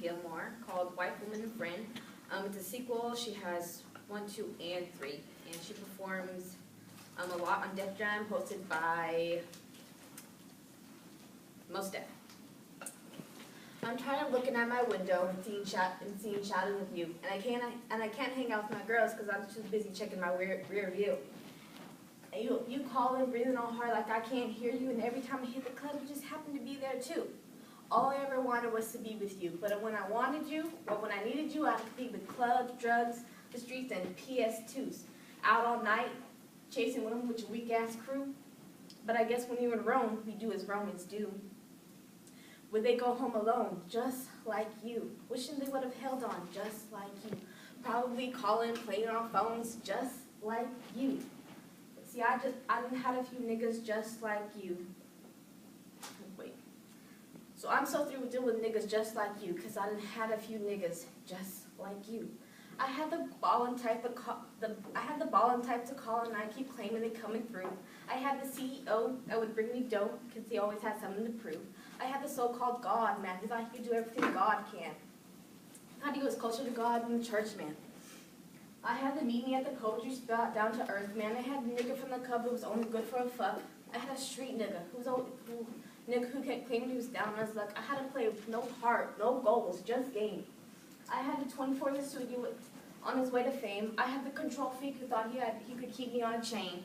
Gilmore called White Woman and Friend. It's a sequel. She has 1, 2, and 3, and she performs a lot on Def Jam, hosted by Most Def. I'm tired of looking at my window and seeing chatting with you, and I can't hang out with my girls because I'm too busy checking my rear view. And you call and breathing all hard like I can't hear you, and every time I hit the club, you just happen to be there too. All I ever wanted was to be with you, but when I wanted you, or when I needed you, I had to be with clubs, drugs, the streets, and PS2s. Out all night, chasing women with your weak-ass crew. But I guess when you're in Rome, we do as Romans do. Would they go home alone, just like you? Wishing they would have held on, just like you. Probably calling, playing on phones, just like you. But see, I done had a few niggas just like you. Wait. So I'm so through with dealing with niggas just like you, because I done had a few niggas just like you. I had the ball and type to call, and I keep claiming they coming through. I had the CEO that would bring me dough, because he always had something to prove. I had the so-called God, man, who thought he could do everything God can. Thought he was closer to God than the church, man. I had the meet me at the poetry spot, down to earth, man. I had the nigga from the club who was only good for a fuck. I had a street nigga who kept claiming he was down on his luck. I had to play with no heart, no goals, just game. I had the 24 in the studio on his way to fame. I had the control freak who thought he could keep me on a chain.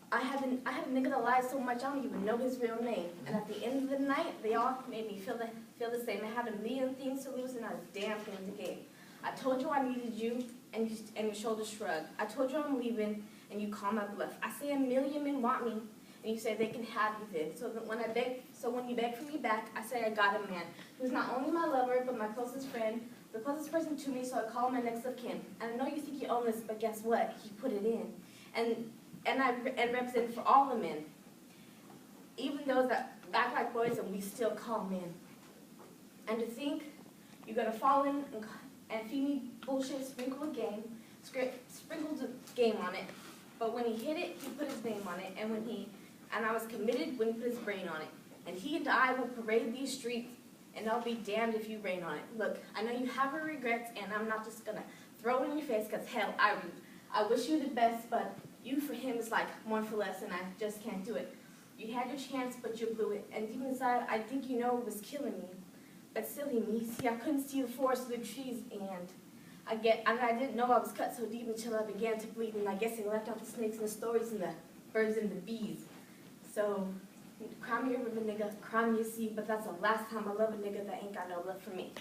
I had a nigga that lied so much I don't even know his real name. And at the end of the night, they all made me feel the same. I had a million things to lose and I was damn thing to gain. I told you I needed you, and your shoulders shrugged. I told you I'm leaving, and you call my bluff. I say a million men want me, and you say they can have you then. So when you beg for me back, I say I got a man who's not only my lover, but my closest friend, the closest person to me, so I call him my next of kin. And I know you think you own this, but guess what? He put it in. And I represent for all the men, even those that act like boys and we still call men. And to think you're gonna fall in and feed me bullshit, sprinkle the game on it. But when he hit it, he put his name on it, and I was committed when he put his brain on it. And he and I will parade these streets, and I'll be damned if you rain on it. Look, I know you have your regrets, and I'm not just gonna throw it in your face, cause hell, I wish you the best, but you for him is like one for less, and I just can't do it. You had your chance, but you blew it, and deep inside, I think you know it was killing me. But silly me, see, I couldn't see the forest through the trees, and I didn't know I was cut so deep until I began to bleed, and I guess they left out the snakes and the stories and the birds and the bees. So, cry me a river, nigga, cry me a sea, but that's the last time I love a nigga that ain't got no love for me.